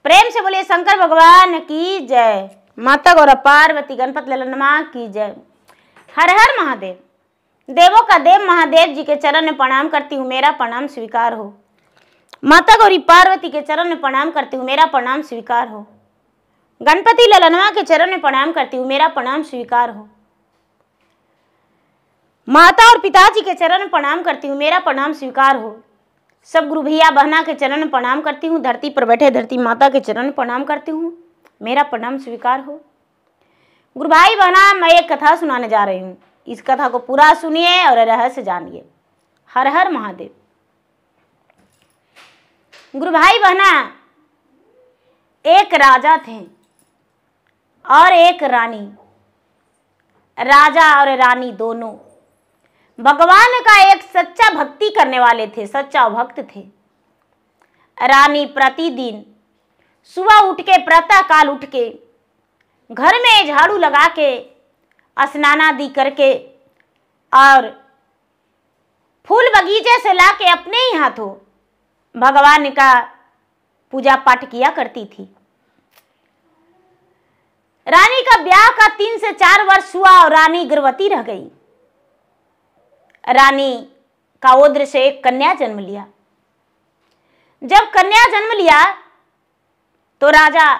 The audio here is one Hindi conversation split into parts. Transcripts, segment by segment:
प्रेम से बोलिए शंकर भगवान की जय। माता गौरा पार्वती गणपति ललनमा की जय। हर हर महादेव। देवों का देव महादेव जी के चरण में प्रणाम करती हूँ, मेरा प्रणाम स्वीकार हो। माता गौरी पार्वती के चरण में प्रणाम करती हूँ, मेरा प्रणाम स्वीकार हो। गणपति ललनमा के चरण में प्रणाम करती हूँ, मेरा प्रणाम स्वीकार हो। माता और पिताजी के चरण में प्रणाम करती हूँ, मेरा प्रणाम स्वीकार हो। सब गुरु भैया बहना के चरण में प्रणाम करती हूँ। धरती पर बैठे धरती माता के चरण में प्रणाम करती हूँ, मेरा प्रणाम स्वीकार हो। गुरु भाई बहना, मैं एक कथा सुनाने जा रही हूँ। इस कथा को पूरा सुनिए और रहस्य जानिए। हर हर महादेव। गुरु भाई बहना, एक राजा थे और एक रानी। राजा और रानी दोनों भगवान का एक सच्चा भक्ति करने वाले थे, सच्चा भक्त थे। रानी प्रतिदिन सुबह उठ के, प्रातः काल उठ के, घर में झाड़ू लगा के, स्नानादि करके और फूल बगीचे से लाके अपने ही हाथों भगवान का पूजा पाठ किया करती थी। रानी का ब्याह का 3 से 4 वर्ष हुआ और रानी गर्भवती रह गई। रानी का उदर से एक कन्या जन्म लिया। जब कन्या जन्म लिया तो राजा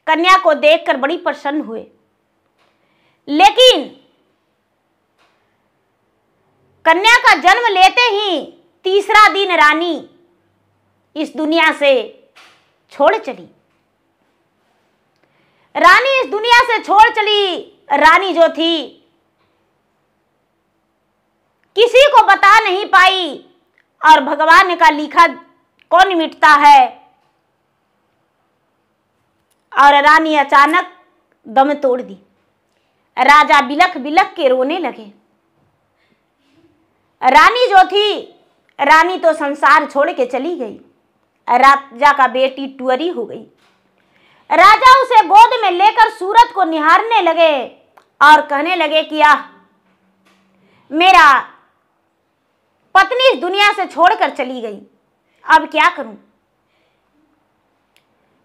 कन्या को देखकर बड़ी प्रसन्न हुए। लेकिन कन्या का जन्म लेते ही तीसरा दिन रानी इस दुनिया से छोड़ चली। रानी इस दुनिया से छोड़ चली। रानी जो थी किसी को बता नहीं पाई और भगवान का लिखा कौन मिटता है। और रानी अचानक दम तोड़ दी। राजा बिलख बिलख के रोने लगे। रानी जो थी, रानी तो संसार छोड़ के चली गई। राजा का बेटी टुअरी हो गई। राजा उसे गोद में लेकर सूरत को निहारने लगे और कहने लगे कि आह, मेरा पत्नी इस दुनिया से छोड़कर चली गई, अब क्या करूं।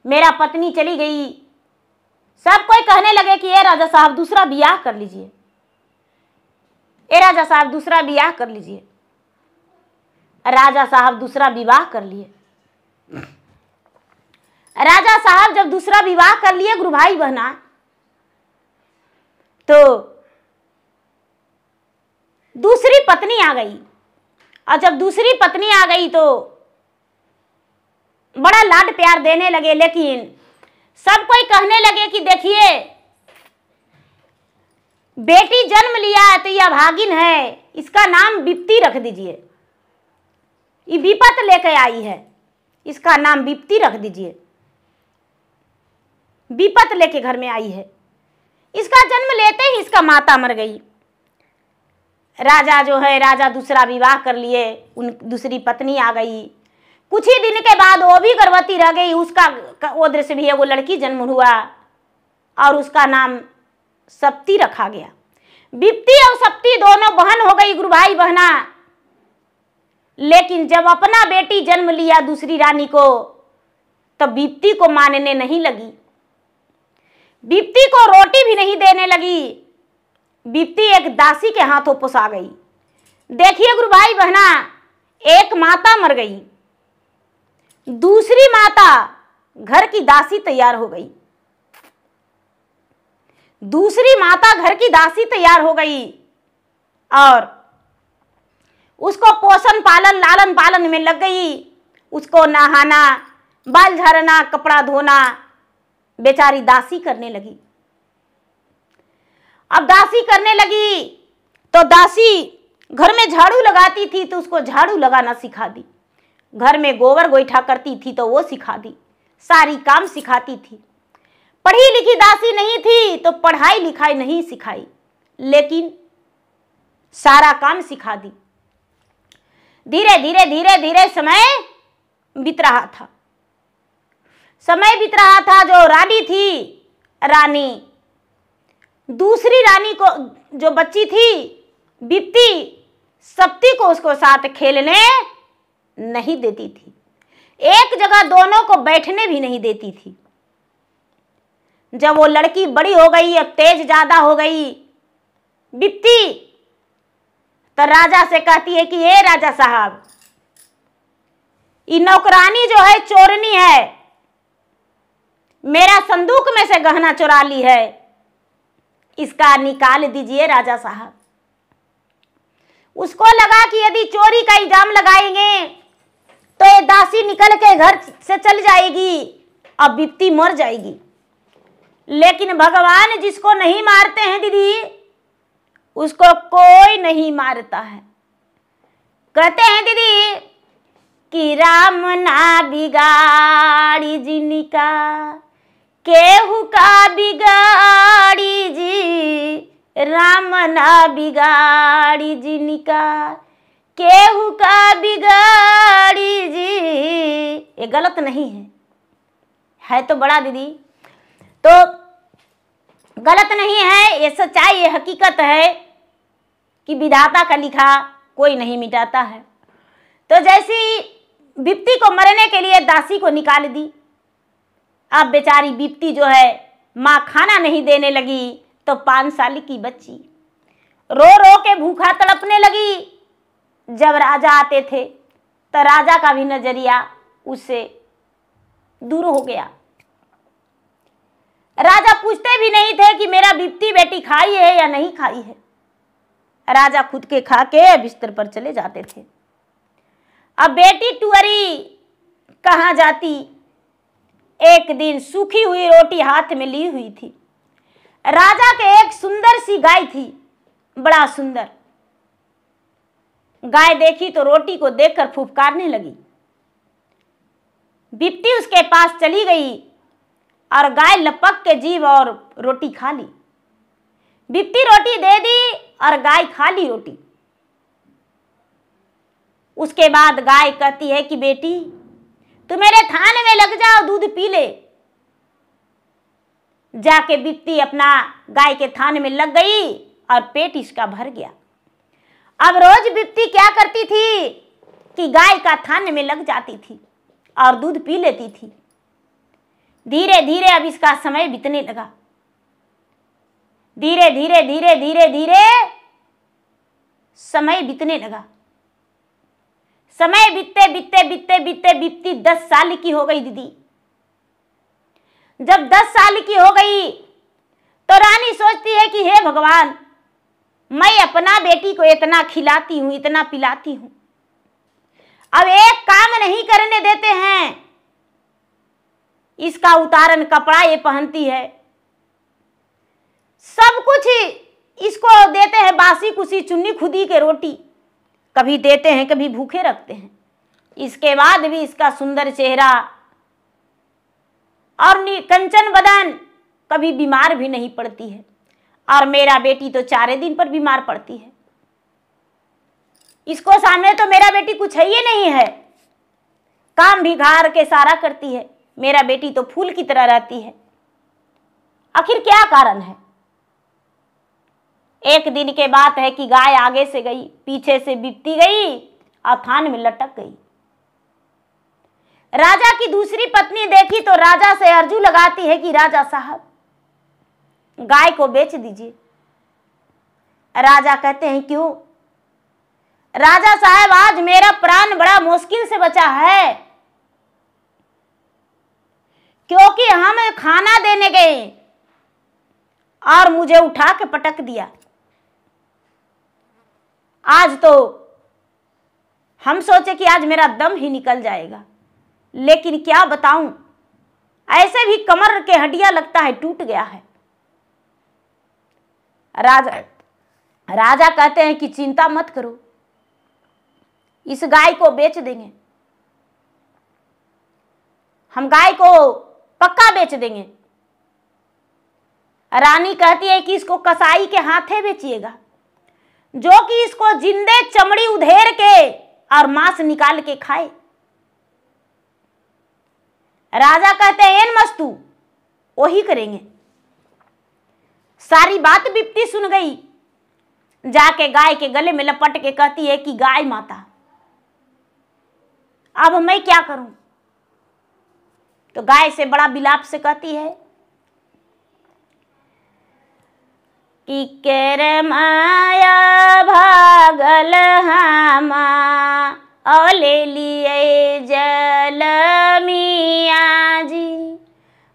मेरा पत्नी चली गई। सब कोई कहने लगे कि ये राजा साहब दूसरा ब्याह कर लीजिए, ए राजा साहब दूसरा ब्याह कर लीजिए। राजा साहब दूसरा विवाह कर लिए। राजा साहब जब दूसरा विवाह कर लिए गुरु भाई बहना, तो दूसरी पत्नी आ गई। और जब दूसरी पत्नी आ गई तो बड़ा लाड प्यार देने लगे। लेकिन सब कोई कहने लगे कि देखिए, बेटी जन्म लिया है तो यह भागिन है, इसका नाम विपत्ति रख दीजिए। ये विपत लेके आई है, इसका नाम विपत्ति रख दीजिए। विपत लेके घर में आई है। इसका जन्म लेते ही इसका माता मर गई। राजा जो है, राजा दूसरा विवाह कर लिए। उन दूसरी पत्नी आ गई। कुछ ही दिन के बाद वो भी गर्भवती रह गई। उसका उदर से भी वो लड़की जन्म हुआ और उसका नाम सप्ती रखा गया। विपत्ति और सप्ती दोनों बहन हो गई गुरु भाई बहना। लेकिन जब अपना बेटी जन्म लिया दूसरी रानी को, तब विपत्ति को मानने नहीं लगी। विपत्ति को रोटी भी नहीं देने लगी। विपत्ति एक दासी के हाथों पोसा गई। देखिए गुरु भाई बहना, एक माता मर गई, दूसरी माता घर की दासी तैयार हो गई। दूसरी माता घर की दासी तैयार हो गई और उसको पोषण पालन लालन पालन में लग गई। उसको नहाना, बाल झाड़ना, कपड़ा धोना बेचारी दासी करने लगी। अब दासी करने लगी तो दासी घर में झाड़ू लगाती थी तो उसको झाड़ू लगाना सिखा दी। घर में गोबर गोईठा करती थी तो वो सिखा दी। सारी काम सिखाती थी। पढ़ी लिखी दासी नहीं थी तो पढ़ाई लिखाई नहीं सिखाई, लेकिन सारा काम सिखा दी। धीरे धीरे धीरे धीरे समय बीत रहा था। समय बीत रहा था। जो रानी थी, रानी दूसरी रानी को जो बच्ची थी विपत्ति, सप्ती को उसको साथ खेलने नहीं देती थी। एक जगह दोनों को बैठने भी नहीं देती थी। जब वो लड़की बड़ी हो गई और तेज ज्यादा हो गई बिप्ती, तो राजा से कहती है कि हे राजा साहब, ये नौकरानी जो है चोरनी है, मेरा संदूक में से गहना चुरा ली है, इसका निकाल दीजिए राजा साहब। उसको लगा कि यदि चोरी का इल्जाम लगाएंगे तो ये दासी निकल के घर से चल जाएगी और बिप्ती मर जाएगी। लेकिन भगवान जिसको नहीं मारते हैं दीदी, उसको कोई नहीं मारता है। कहते हैं दीदी कि राम ना बिगाड़ी जिनका, केहू का बिगाड़ी जी, राम ना बिगाड़ी जिनका, केहू का बिगाड़ी जी। ये गलत नहीं है तो बड़ा दीदी, तो गलत नहीं है, ये सच्चाई, ये हकीकत है कि विधाता का लिखा कोई नहीं मिटाता है। तो जैसी बिप्ती को मरने के लिए दासी को निकाल दी, अब बेचारी बिप्ती जो है माँ खाना नहीं देने लगी, तो 5 साल की बच्ची रो रो के भूखा तड़पने लगी। जब राजा आते थे तो राजा का भी नजरिया उससे दूर हो गया। राजा पूछते भी नहीं थे कि मेरा बिप्ती बेटी खाई है या नहीं खाई है। राजा खुद के खा के बिस्तर पर चले जाते थे। अब बेटी टुअरी कहाँ जाती। एक दिन सूखी हुई रोटी हाथ में ली हुई थी। राजा के एक सुंदर सी गाय थी, बड़ा सुंदर। गाय देखी तो रोटी को देखकर फुफकारने लगी। बिप्ती उसके पास चली गई और गाय लपक के जीव और रोटी खा ली। बिप्ती रोटी दे दी और गाय खा ली रोटी। उसके बाद गाय कहती है कि बेटी तू मेरे थान में लग जा और दूध पी ले। जाके बिप्ती अपना गाय के थान में लग गई और पेट इसका भर गया। अब रोज बिप्ती क्या करती थी कि गाय का थान में लग जाती थी और दूध पी लेती थी। धीरे धीरे अब इसका समय बीतने लगा। धीरे धीरे धीरे धीरे धीरे समय बीतने लगा। समय बीतते बीतते बीतते बीतते बिप्ती 10 साल की हो गई दीदी। जब 10 साल की हो गई तो रानी सोचती है कि हे भगवान, मैं अपना बेटी को इतना खिलाती हूं, इतना पिलाती हूं, अब एक काम नहीं करने देते हैं। इसका उतारन कपड़ा ये पहनती है, सब कुछ इसको देते हैं, बासी कुसी चुन्नी खुदी के रोटी कभी देते हैं, कभी भूखे रखते हैं। इसके बाद भी इसका सुंदर चेहरा और कंचन बदन, कभी बीमार भी नहीं पड़ती है। और मेरा बेटी तो 4 दिन पर बीमार पड़ती है। इसको सामने तो मेरा बेटी कुछ है ही नहीं है, काम भी घर के सारा करती है। मेरा बेटी तो फूल की तरह रहती है। आखिर क्या कारण है? एक दिन के बात है कि गाय आगे से गई, पीछे से बिप्ती गई और थान में लटक गई। राजा की दूसरी पत्नी देखी तो राजा से अर्जू लगाती है कि राजा साहब गाय को बेच दीजिए। राजा कहते हैं क्यों? राजा साहब आज मेरा प्राण बड़ा मुश्किल से बचा है, क्योंकि हम खाना देने गए और मुझे उठा के पटक दिया। आज तो हम सोचे कि आज मेरा दम ही निकल जाएगा, लेकिन क्या बताऊं, ऐसे भी कमर के हड्डियां लगता है टूट गया है। राजा कहते हैं कि चिंता मत करो, इस गाय को बेच देंगे, हम गाय को पक्का बेच देंगे। रानी कहती है कि इसको कसाई के हाथे बेचिएगा, जो कि इसको जिंदे चमड़ी उधेर के और मांस निकाल के खाए। राजा कहते हैं एन मस्तू वही करेंगे। सारी बात बिप्ती सुन गई, जाके गाय के गले में लपट के कहती है कि गाय माता अब मैं क्या करूं, तो गाय से बड़ा विलाप से कहती है कि केर माया भागल हामा और ले लिए जल मिया जी,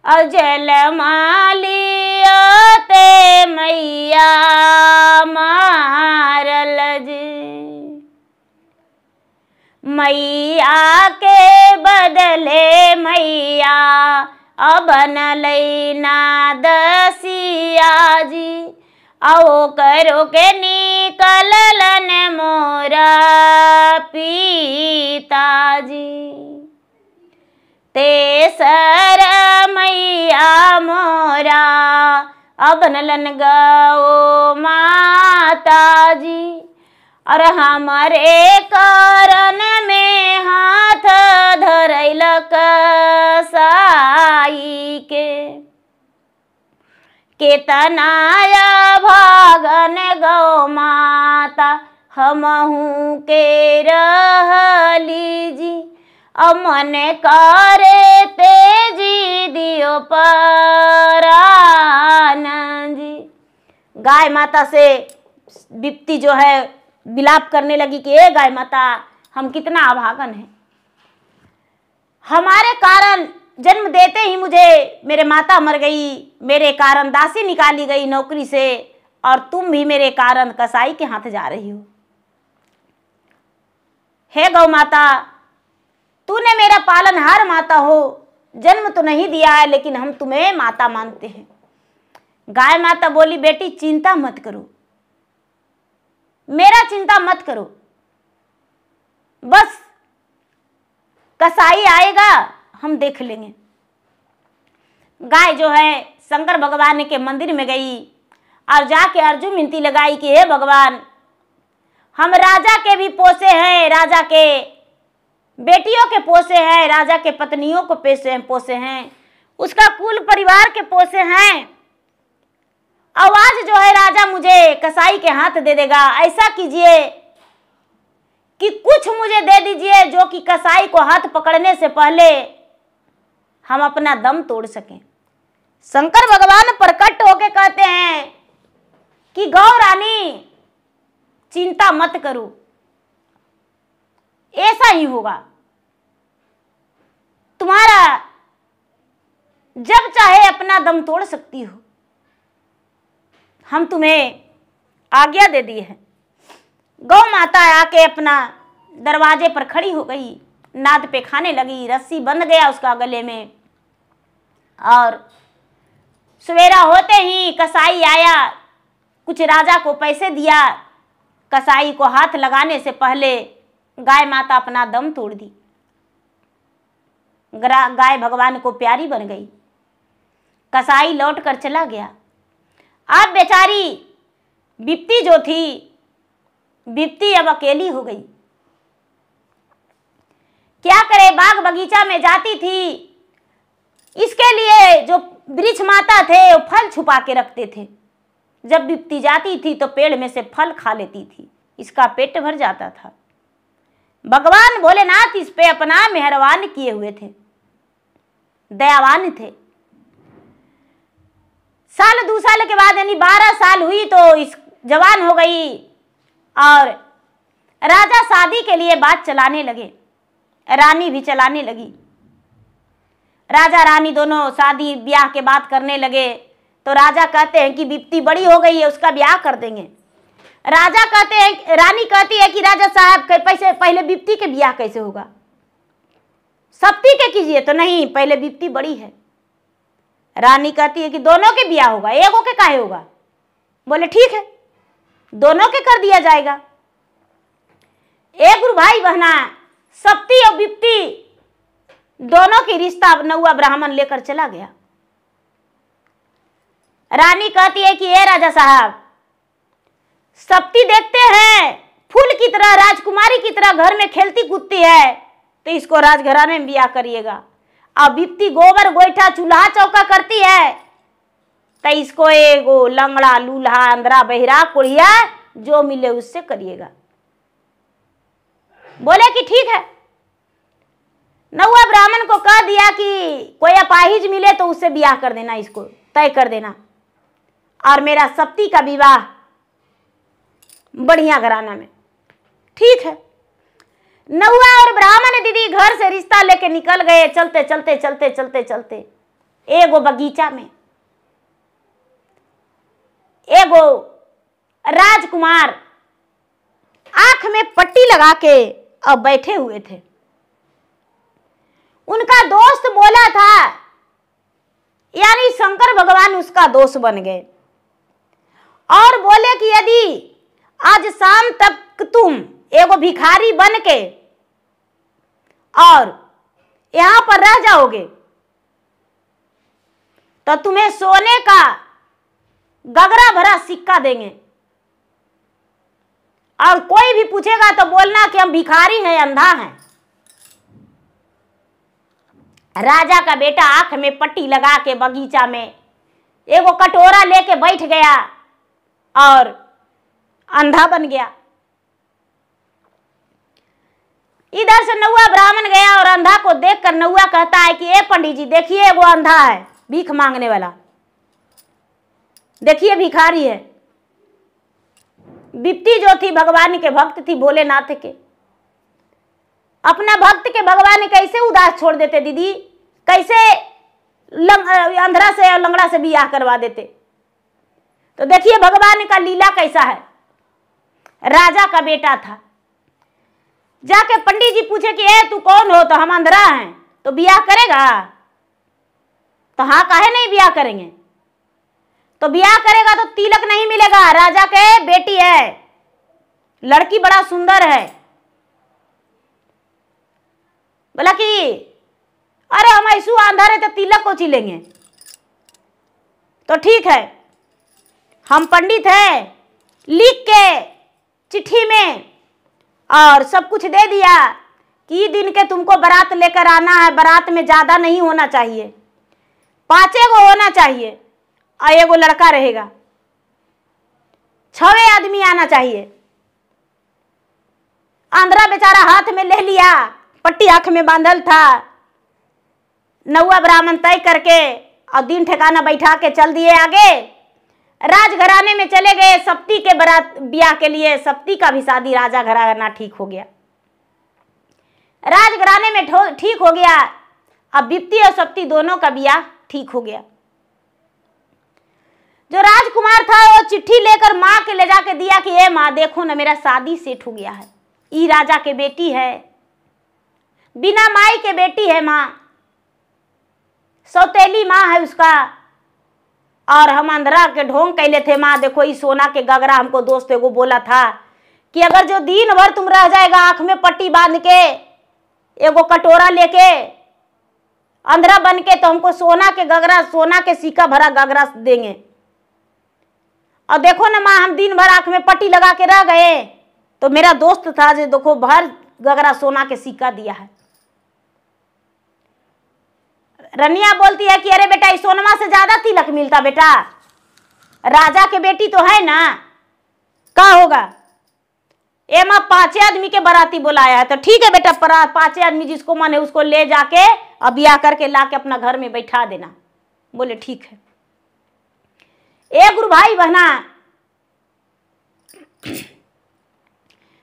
और जल मालियो ते मैया मारल जी। मैया के बदले मैया अब न लेना दसिया जी, आओ करो के निकलन मोरा पिताजी। तेसर मैया मोरा अब नलन गो माता जी, और हमारे कारण में हाथ धरैल कसाई के। केतनाया भागन गौ माता हमहू के रहली जी, अमन करे तेजी दियो परान जी। गाय माता से बिप्ती जो है विलाप करने लगी कि ए गाय माता, हम कितना अभागन हैं, हमारे कारण जन्म देते ही मुझे मेरे माता मर गई, मेरे कारण दासी निकाली गई नौकरी से, और तुम भी मेरे कारण कसाई के हाथ जा रही हो। हे गौ माता, तूने मेरा पालनहार माता हो, जन्म तो नहीं दिया है लेकिन हम तुम्हें माता मानते हैं। गाय माता बोली बेटी चिंता मत करो, मेरा चिंता मत करो, बस कसाई आएगा हम देख लेंगे। गाय जो है शंकर भगवान के मंदिर में गई और जाके अर्जुन विनती लगाई कि हे भगवान, हम राजा के भी पोसे हैं, राजा के बेटियों के पोसे हैं, राजा के पत्नियों को पोसे हैं, उसका कुल परिवार के पोसे हैं। आवाज जो है राजा मुझे कसाई के हाथ दे देगा, ऐसा कीजिए कि कुछ मुझे दे दीजिए जो कि कसाई को हाथ पकड़ने से पहले हम अपना दम तोड़ सकें। शंकर भगवान प्रकट होके कहते हैं कि गौ रानी चिंता मत करो, ऐसा ही होगा, तुम्हारा जब चाहे अपना दम तोड़ सकती हो, हम तुम्हें आज्ञा दे दी है। गौ माता आके अपना दरवाजे पर खड़ी हो गई, नाद पे खाने लगी, रस्सी बंध गया उसका गले में, और सवेरा होते ही कसाई आया, कुछ राजा को पैसे दिया, कसाई को हाथ लगाने से पहले गाय माता अपना दम तोड़ दी। गाय भगवान को प्यारी बन गई, कसाई लौट कर चला गया। अब बेचारी बिप्ती जो थी, बिप्ती अब अकेली हो गई, क्या करे, बाग बगीचा में जाती थी, इसके लिए जो वृक्ष माता थे वो फल छुपा के रखते थे, जब बिप्ती जाती थी तो पेड़ में से फल खा लेती थी, इसका पेट भर जाता था। भगवान भोलेनाथ इस पे अपना मेहरबान किए हुए थे, दयावान थे। साल 2 साल के बाद यानी 12 साल हुई तो इस जवान हो गई, और राजा शादी के लिए बात चलाने लगे, रानी भी चलाने लगी। राजा रानी दोनों शादी ब्याह के बात करने लगे तो राजा कहते हैं कि बिप्ती बड़ी हो गई है, उसका ब्याह कर देंगे। राजा कहते हैं, रानी कहती है कि राजा साहब पैसे पहले बिप्ती के ब्याह कैसे होगा, सप्ती के कीजिए। तो नहीं, पहले बिप्ती बड़ी है। रानी कहती है कि दोनों के ब्याह होगा, एगो के काहे होगा। बोले ठीक है, दोनों के कर दिया जाएगा। एक गुरु भाई बहना सप्ती और बिप्ती दोनों की रिश्ता नौआ ब्राह्मण लेकर चला गया। रानी कहती है कि ए राजा साहब, सप्ती देखते हैं फूल की तरह, राजकुमारी की तरह घर में खेलती कूदती है, तो इसको राजघराने में ब्याह करिएगा। अब बिप्ती गोबर गोईठा चूल्हा चौका करती है, तो इसको एगो लंगड़ा लूल्हा अंधरा बहिरा कुड़िया जो मिले उससे करिएगा। बोले कि ठीक है। नौवा ब्राह्मण को कह दिया कि कोई अपाहिज मिले तो उससे ब्याह कर देना, इसको तय कर देना, और मेरा सप्ती का विवाह बढ़िया घराना में। ठीक है। नौवा और ब्राह्मण दीदी घर से रिश्ता लेके निकल गए। चलते चलते चलते चलते चलते एगो बगीचा में एगो राजकुमार आंख में पट्टी लगा के अब बैठे हुए थे। उनका दोस्त बोला था, यानी शंकर भगवान उसका दोस्त बन गए और बोले कि यदि आज शाम तक तुम एगो भिखारी बन के और यहां पर रह जाओगे तो तुम्हें सोने का गगरा भरा सिक्का देंगे, और कोई भी पूछेगा तो बोलना कि हम भिखारी हैं, अंधा हैं। राजा का बेटा आंख में पट्टी लगा के बगीचा में एगो कटोरा लेके बैठ गया और अंधा बन गया। इधर से नौवा ब्राह्मण गया और अंधा को देखकर नौवा कहता है कि ए पंडित जी देखिए, वो अंधा है, भीख मांगने वाला, देखिए भिखारी है। बिप्ती जो थी भगवान के भक्त थी, भोलेनाथ के, अपना भक्त के भगवान कैसे उदास छोड़ देते दीदी, कैसे अंधरा से और लंगड़ा से बियाह करवा देते। तो देखिए भगवान का लीला कैसा है। राजा का बेटा था, जाके पंडित जी पूछे कि ए तू कौन हो, तो हम अंधरा हैं, तो बियाह करेगा? तो हाँ काहे नहीं बियाह करेंगे। तो बियाह करेगा तो तिलक नहीं मिलेगा, राजा के बेटी है, लड़की बड़ा सुंदर है। बोला कि अरे हम ऐसू आंधा रहे तो तिलक को चिलेंगे। तो ठीक है, हम पंडित हैं, लिख के चिट्ठी में और सब कुछ दे दिया कि दिन के तुमको बारात लेकर आना है, बारात में ज्यादा नहीं होना चाहिए, 5 गो होना चाहिए और एगो लड़का रहेगा, 6 आदमी आना चाहिए। आंध्रा बेचारा हाथ में ले लिया, पट्टी आंख में बांधल था। नौवा ब्राह्मण तय करके और दिन ठिकाना बैठा के चल दिए आगे। राजघराने में चले गए सप्ती के बारात ब्याह के लिए। सप्ती का भी शादी राजा घराना ठीक हो गया, राजघराने में ठीक हो गया। अब बिप्ती और सप्ती दोनों का ब्याह ठीक हो गया। जो राजकुमार था वो चिट्ठी लेकर माँ के ले जाके दिया कि ए माँ देखो ना, मेरा शादी सेट हो गया है, ई राजा के बेटी है, बिना माई के बेटी है, माँ सौतेली माँ है उसका, और हम अंधरा के ढोंग कैले थे। माँ देखो ई सोना के गगरा, हमको दोस्त एगो बोला था कि अगर जो दिन भर तुम रह जाएगा आंख में पट्टी बांध के एगो कटोरा लेके अंधरा बन के, तो हमको सोना के गगरा, सोना के सिक्का भरा गगरा देंगे। और देखो ना माँ, हम दिन भर आंख में पट्टी लगा के रह गए, तो मेरा दोस्त था जो देखो भर गगरा सोना के सिक्का दिया है। रनिया बोलती है कि अरे बेटा इस सोनमा से ज्यादा तिलक मिलता बेटा, राजा के बेटी तो है ना, क्या होगा। ए माँ 5 आदमी के बाराती बुलाया है, तो ठीक है बेटा, 5 आदमी जिसको मन है उसको ले जाके अब ब्याह करके ला के अपना घर में बैठा देना। बोले ठीक है। ए गुरु भाई बहना,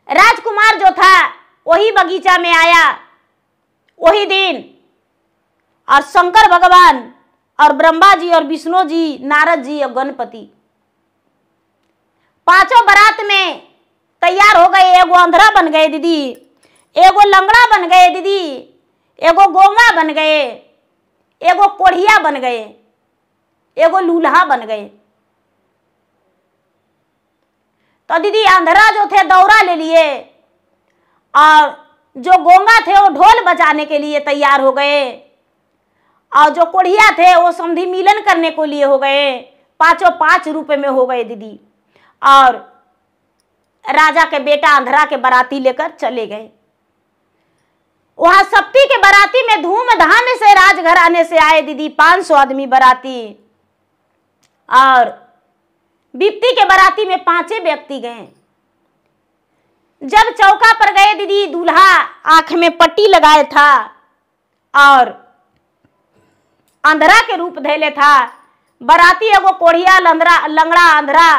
राजकुमार जो था वही बगीचा में आया वही दिन, और शंकर भगवान और ब्रह्मा जी और विष्णु जी, नारद जी और गणपति 5 बारात में तैयार हो गए। एगो अंधरा बन गए दीदी, एगो लंगड़ा बन गए दीदी, एगो गोंगा बन गए, एगो कोढ़िया बन गए, एगो लूल्हा बन गए। तो दीदी अंधरा जो थे दौरा ले लिए, और जो गोंगा थे वो ढोल बजाने के लिए तैयार हो गए, और जो कोढ़िया थे वो समधी मिलन करने को लिए हो गए। 5 रुपए में हो गए दीदी। और राजा के बेटा अंधरा के बाराती लेकर चले गए। वहां सप्ती के बाराती में धूमधाम से राजघराने से आए दीदी 500 आदमी बाराती, और बिप्ती के बाराती में 5 व्यक्ति गए। जब चौका पर गए दीदी, दूल्हा आंख में पट्टी लगाए था, और अंधरा के रूप धैले था। बराती एगो कोढ़िया, लंगड़ा, अंधरा,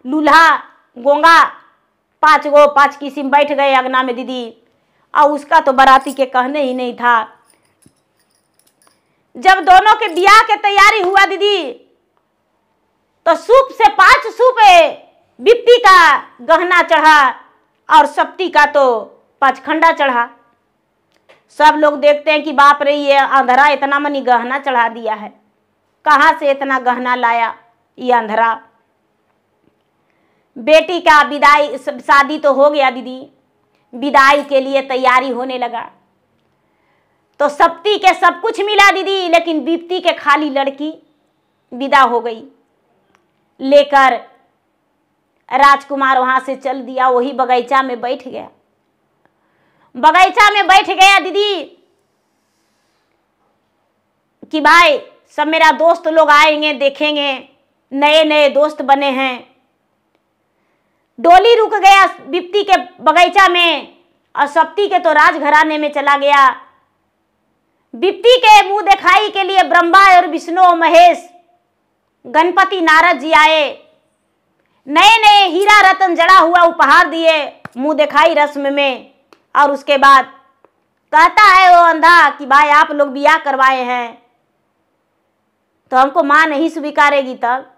लूल्हा, गोंगा, 5 किस्म बैठ गए अगना में दीदी। और उसका तो बराती के कहने ही नहीं था। जब दोनों के ब्याह के तैयारी हुआ दीदी, तो सूप से 5 सूप बिप्ती का गहना चढ़ा और सप्ती का तो 5 खंडा चढ़ा। सब लोग देखते हैं कि बाप रे, ये अंधरा इतना मनी गहना चढ़ा दिया है, कहाँ से इतना गहना लाया ये अंधरा। बेटी का विदाई, शादी तो हो गया दीदी, विदाई के लिए तैयारी होने लगा। तो सप्ती के सब कुछ मिला दीदी, लेकिन बिप्ती के खाली लड़की विदा हो गई लेकर। राजकुमार वहां से चल दिया, वही बगीचा में बैठ गया। बगीचा में बैठ गया दीदी कि भाई सब मेरा दोस्त लोग आएंगे, देखेंगे, नए नए दोस्त बने हैं। डोली रुक गया बिप्ती के बगीचा में और सप्ती के तो राजघराने में चला गया। बिप्ती के मुंह दिखाई के लिए ब्रह्मा और विष्णु और महेश, गणपति, नारद जी आए। नए नए हीरा रतन जड़ा हुआ उपहार दिए मुंह दिखाई रस्म में। और उसके बाद कहता है वो अंधा कि भाई आप लोग ब्याह करवाए हैं तो हमको माँ नहीं स्वीकारेगी, तब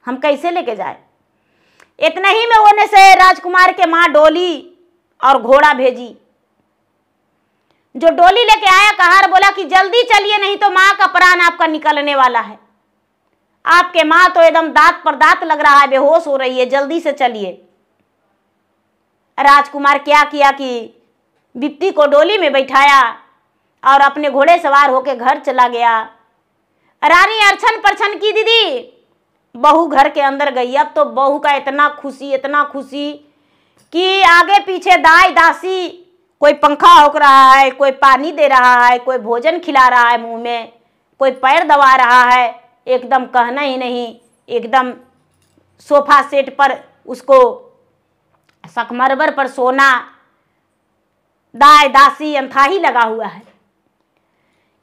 हम कैसे लेके जाए। इतना ही में होने से राजकुमार के माँ डोली और घोड़ा भेजी। जो डोली लेके आया कहार बोला कि जल्दी चलिए, नहीं तो माँ का प्राण आपका निकलने वाला है। आपके माँ तो एकदम दांत पर दांत लग रहा है, बेहोश हो रही है, जल्दी से चलिए। राजकुमार क्या किया कि बिप्ती को डोली में बैठाया और अपने घोड़े सवार होकर घर चला गया। रानी अर्छन परछन की दीदी, बहू घर के अंदर गई। अब तो बहू का इतना खुशी कि आगे पीछे दाई दासी, कोई पंखा होक रहा है, कोई पानी दे रहा है, कोई भोजन खिला रहा है मुंह में, कोई पैर दबा रहा है। एकदम कहना ही नहीं, एकदम सोफा सेट पर उसको संगमरमर पर सोना, दाई दासी, अंथाही लगा हुआ है।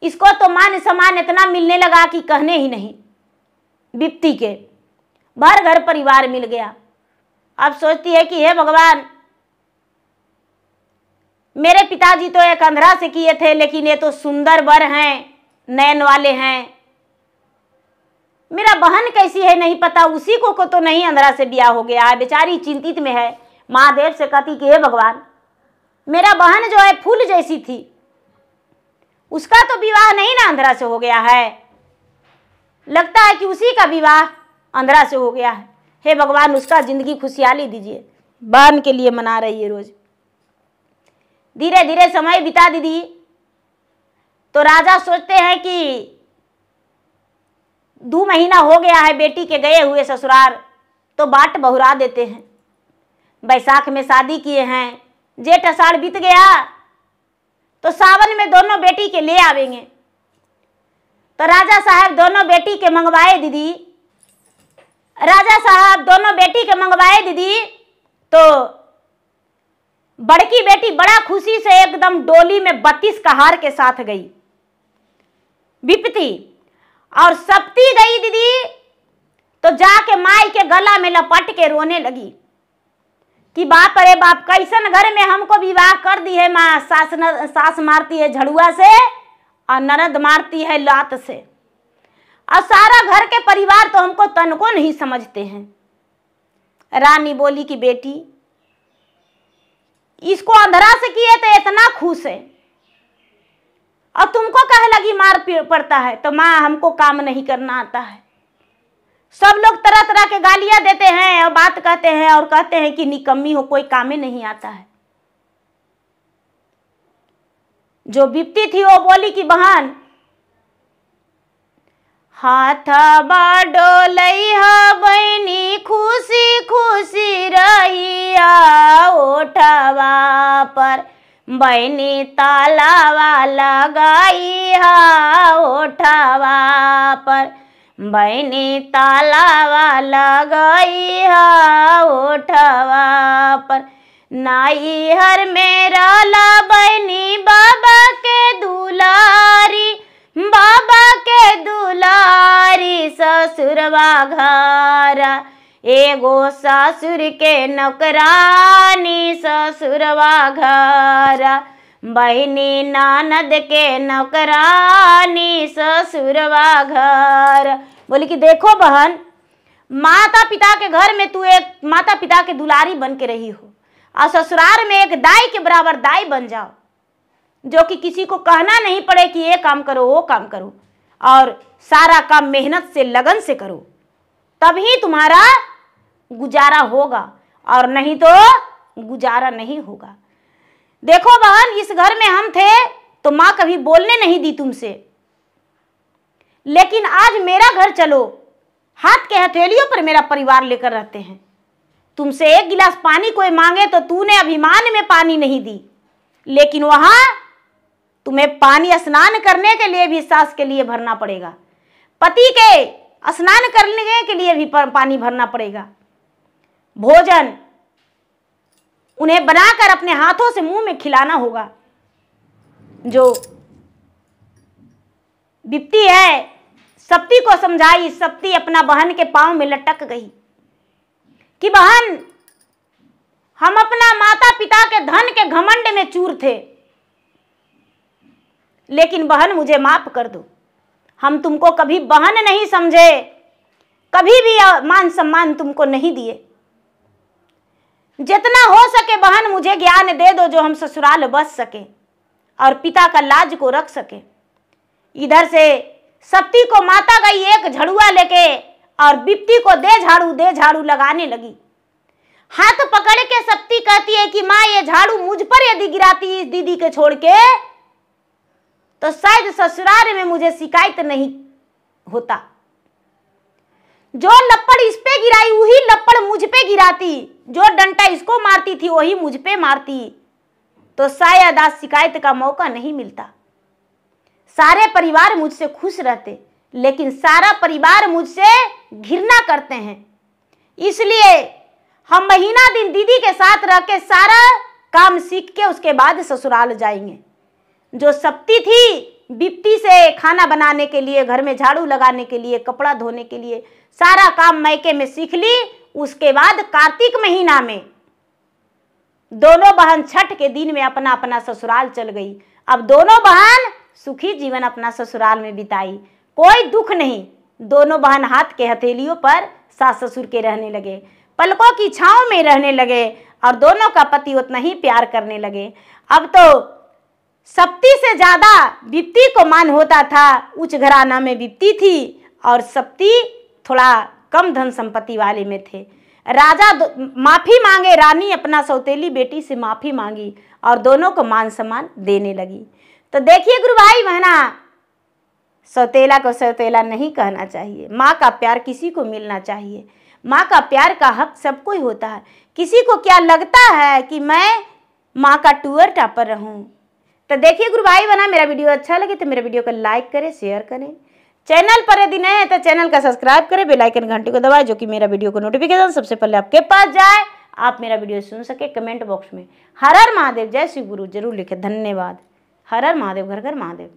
इसको तो मान सम्मान इतना मिलने लगा कि कहने ही नहीं। बिप्ती के भर घर परिवार मिल गया। अब सोचती है कि हे भगवान, मेरे पिताजी तो एक अंधरा से किए थे, लेकिन ये तो सुंदर वर हैं, नयन वाले हैं। मेरा बहन कैसी है नहीं पता, उसी को तो नहीं अंधरा से ब्याह हो गया है, बेचारी चिंतित में है। महादेव से कहती कि हे भगवान, मेरा बहन जो है फूल जैसी थी, उसका तो विवाह नहीं ना अंधरा से हो गया है, लगता है कि उसी का विवाह अंधरा से हो गया है। हे भगवान, उसका जिंदगी खुशहाली दीजिए। बहन के लिए मना रही है रोज। धीरे धीरे समय बिता दीदी। तो राजा सोचते हैं कि 2 महीना हो गया है बेटी के गए हुए ससुराल, तो बाट बहुरा देते हैं। बैसाख में शादी किए हैं, जेठ आषाढ़ बीत गया तो सावन में दोनों बेटी के ले आवेंगे। तो राजा साहब दोनों बेटी के मंगवाए दीदी। राजा साहब दोनों बेटी के मंगवाए दीदी। तो बड़की बेटी बड़ा खुशी से एकदम डोली में 32 कहार के साथ गई बिप्ती, और सप्ती गई दीदी। तो जाके माई के गला में लपट के रोने लगी कि बाप अरे बाप, कैसन घर में हमको विवाह कर दी है माँ। सास मारती है झड़ुआ से और ननद मारती है लात से, और सारा घर के परिवार तो हमको तनको नहीं समझते हैं। रानी बोली कि बेटी, इसको अंधरा से किए तो इतना खुश है और तुमको कहे लगी मार पड़ता है। तो माँ, हमको काम नहीं करना आता है। सब लोग तरह तरह के गालियां देते हैं और बात कहते हैं और कहते हैं कि निकम्मी हो, कोई काम में नहीं आता है। जो बिप्ती थी वो बोली कि बहन, हाथ डोलैया बहनी, खुशी खुशी रहिया, ओठवा पर बहनी तालावा लगाइया, ओठवा पर बहनी तालावा लगाइया, ओठवा पर नैहर में रहला बहनी बाबा के दुलारी, बाबा के दुलारी ससुरवा घर, एगो ससुर के नौकरानी ससुरवा घर, बहनी ननद के नौकरानी ससुरवा घर। बोली कि देखो बहन, माता पिता के घर में तू एक माता पिता के दुलारी बन के रही हो और ससुराल में एक दाई के बराबर दाई बन जाओ, जो कि किसी को कहना नहीं पड़े कि ये काम करो वो काम करो, और सारा काम मेहनत से लगन से करो, तभी तुम्हारा गुजारा होगा, और नहीं तो गुजारा नहीं होगा। देखो बहन, इस घर में हम थे तो माँ कभी बोलने नहीं दी तुमसे, लेकिन आज मेरा घर चलो, हाथ के हथेलियों पर मेरा परिवार लेकर रहते हैं। तुमसे एक गिलास पानी कोई मांगे तो तूने अभिमान में पानी नहीं दी, लेकिन वहां तुम्हें पानी स्नान करने के लिए भी सास के लिए भरना पड़ेगा, पति के स्नान करने के लिए भी पानी भरना पड़ेगा। भोजन उन्हें बनाकर अपने हाथों से मुंह में खिलाना होगा। जो बिप्ती है सप्ती को समझाई, सप्ती अपना बहन के पांव में लटक गई कि बहन, हम अपना माता पिता के धन के घमंड में चूर थे, लेकिन बहन मुझे माफ कर दो, हम तुमको कभी बहन नहीं समझे, कभी भी मान सम्मान तुमको नहीं दिए। जितना हो सके बहन मुझे ज्ञान दे दो, जो हम ससुराल बच सके और पिता का लाज को रख सके। इधर से सप्ती को माता गई एक झड़ुआ लेके और बिप्ती को दे झाड़ू लगाने लगी। हाथ पकड़ के सप्ती कहती है कि माँ, ये झाड़ू मुझ पर यदि गिराती इस दीदी के छोड़ के तो शायद ससुराल में मुझे शिकायत नहीं होता। जो लपड़ इस पे गिराई वही लपड़ मुझ पे गिराती, जो डंडा इसको मारती थी वही मुझ पे मारती, तो शायद आज शिकायत का मौका नहीं मिलता। सारे परिवार मुझसे खुश रहते, लेकिन सारा परिवार मुझसे घृणा करते हैं। इसलिए हम महीना दिन दीदी के साथ रह के सारा काम सीख के उसके बाद ससुराल जाएंगे। जो सप्ती थी बिप्ती से खाना बनाने के लिए, घर में झाड़ू लगाने के लिए, कपड़ा धोने के लिए सारा काम मैके में सीख ली। उसके बाद कार्तिक महीना में दोनों बहन छठ के दिन में अपना अपना ससुराल चल गई। अब दोनों बहन सुखी जीवन अपना ससुराल में बिताई, कोई दुख नहीं। दोनों बहन हाथ के हथेलियों पर सास ससुर के रहने लगे, पलकों की छांव में रहने लगे, और दोनों का पति उतना ही प्यार करने लगे। अब तो सप्ती से ज्यादा बिप्ती को मान होता था। उच्च घराना में बिप्ती थी और सप्ती थोड़ा कम धन संपत्ति वाले में थे। राजा माफी मांगे, रानी अपना सौतेली बेटी से माफी मांगी और दोनों को मान सम्मान देने लगी। तो देखिए गुरु भाई बहना, सौतेला को सौतेला नहीं कहना चाहिए। माँ का प्यार किसी को मिलना चाहिए। माँ का प्यार का हक सबको ही होता है। किसी को क्या लगता है कि मैं माँ का टूअर टापर रहूं। तो देखिए गुरु भाई बहना, मेरा वीडियो अच्छा लगे तो मेरे वीडियो को लाइक करें, शेयर करें। चैनल पर यदि नए हैं तो चैनल का सब्सक्राइब करें, बेल आइकन घंटी को दबाएं, जो कि मेरा वीडियो को नोटिफिकेशन सबसे पहले आपके पास जाए, आप मेरा वीडियो सुन सके। कमेंट बॉक्स में हर हर महादेव, जय श्री गुरु जरूर लिखे। धन्यवाद। हर हर महादेव, घर घर महादेव।